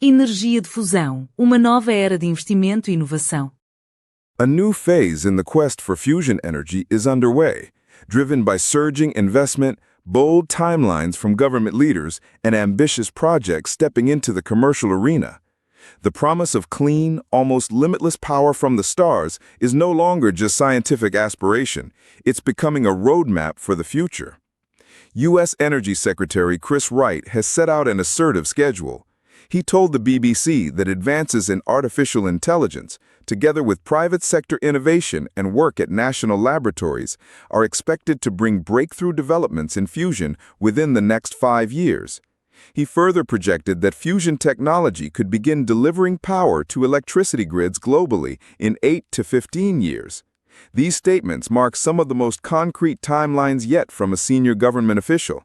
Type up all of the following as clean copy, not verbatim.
Energia de Fusão, uma nova era de investimento e inovação. A new phase in the quest for fusion energy is underway, driven by surging investment, bold timelines from government leaders, and ambitious projects stepping into the commercial arena. The promise of clean, almost limitless power from the stars is no longer just scientific aspiration, it's becoming a roadmap for the future. U.S. Energy Secretary Chris Wright has set out an assertive schedule. He told the BBC that advances in artificial intelligence, together with private sector innovation and work at national laboratories, are expected to bring breakthrough developments in fusion within the next 5 years. He further projected that fusion technology could begin delivering power to electricity grids globally in 8 to 15 years. These statements mark some of the most concrete timelines yet from a senior government official.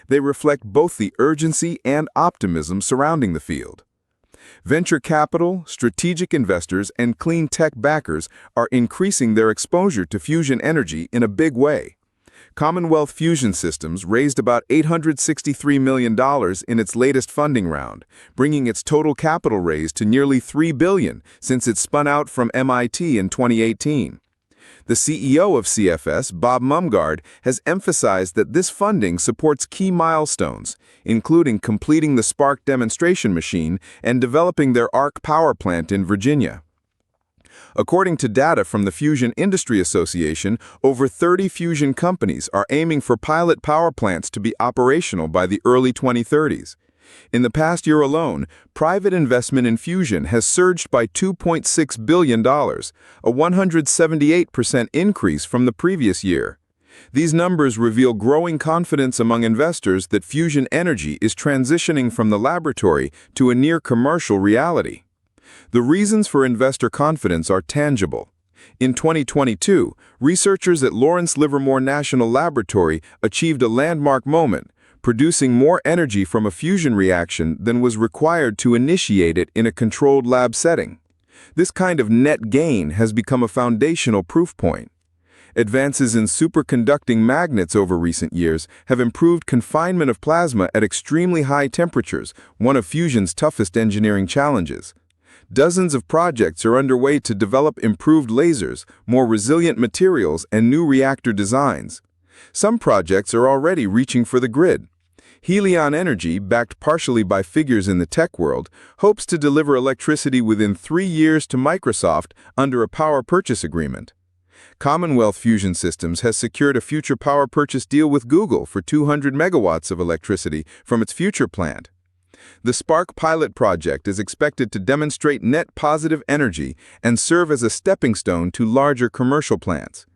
They reflect both the urgency and optimism surrounding the field. Venture capital, strategic investors, and clean tech backers are increasing their exposure to fusion energy in a big way. Commonwealth Fusion Systems raised about $863 million in its latest funding round, bringing its total capital raise to nearly $3 billion since it spun out from MIT in 2018. The CEO of CFS, Bob Mumgard, has emphasized that this funding supports key milestones, including completing the Spark demonstration machine and developing their ARC power plant in Virginia. According to data from the Fusion Industry Association, over 30 fusion companies are aiming for pilot power plants to be operational by the early 2030s. In the past year alone, private investment in fusion has surged by $2.6 billion, a 178% increase from the previous year. These numbers reveal growing confidence among investors that fusion energy is transitioning from the laboratory to a near-commercial reality. The reasons for investor confidence are tangible. In 2022, researchers at Lawrence Livermore National Laboratory achieved a landmark moment, producing more energy from a fusion reaction than was required to initiate it in a controlled lab setting. This kind of net gain has become a foundational proof point. Advances in superconducting magnets over recent years have improved confinement of plasma at extremely high temperatures, one of fusion's toughest engineering challenges. Dozens of projects are underway to develop improved lasers, more resilient materials, and new reactor designs. Some projects are already reaching for the grid. Helion Energy, backed partially by figures in the tech world, hopes to deliver electricity within 3 years to Microsoft under a power purchase agreement. Commonwealth Fusion Systems has secured a future power purchase deal with Google for 200 megawatts of electricity from its future plant. The Spark pilot project is expected to demonstrate net positive energy and serve as a stepping stone to larger commercial plants.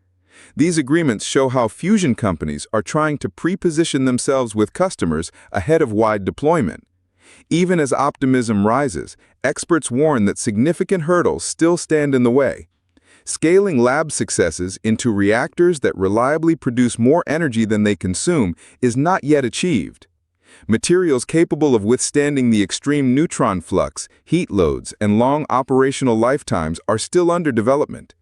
These agreements show how fusion companies are trying to pre-position themselves with customers ahead of wide deployment. Even as optimism rises, experts warn that significant hurdles still stand in the way. Scaling lab successes into reactors that reliably produce more energy than they consume is not yet achieved. Materials capable of withstanding the extreme neutron flux, heat loads, and long operational lifetimes are still under development.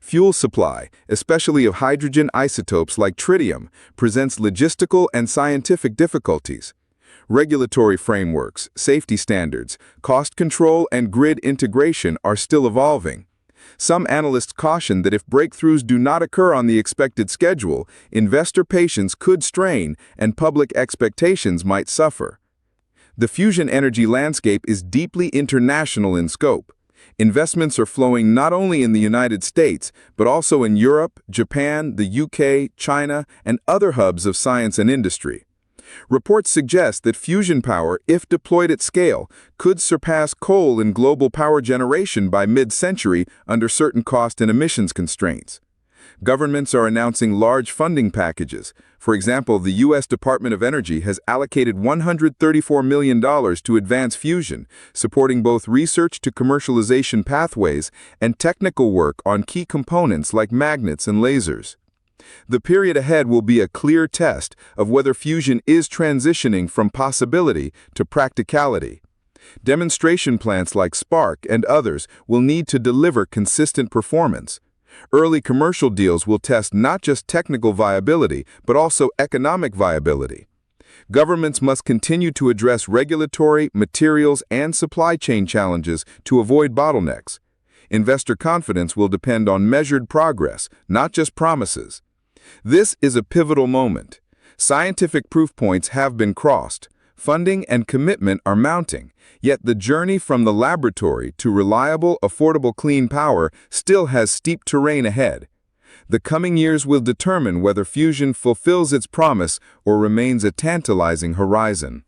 Fuel supply, especially of hydrogen isotopes like tritium, presents logistical and scientific difficulties. Regulatory frameworks, safety standards, cost control, and grid integration are still evolving. Some analysts caution that if breakthroughs do not occur on the expected schedule, investor patience could strain and public expectations might suffer. The fusion energy landscape is deeply international in scope. Investments are flowing not only in the United States, but also in Europe, Japan, the UK, China, and other hubs of science and industry. Reports suggest that fusion power, if deployed at scale, could surpass coal in global power generation by mid-century under certain cost and emissions constraints. Governments are announcing large funding packages. For example, the U.S. Department of Energy has allocated $134 million to advance fusion, supporting both research to commercialization pathways and technical work on key components like magnets and lasers. The period ahead will be a clear test of whether fusion is transitioning from possibility to practicality. Demonstration plants like Spark and others will need to deliver consistent performance. Early commercial deals will test not just technical viability, but also economic viability. Governments must continue to address regulatory, materials, and supply chain challenges to avoid bottlenecks. Investor confidence will depend on measured progress, not just promises. This is a pivotal moment. Scientific proof points have been crossed. Funding and commitment are mounting, yet the journey from the laboratory to reliable, affordable clean power still has steep terrain ahead. The coming years will determine whether fusion fulfills its promise or remains a tantalizing horizon.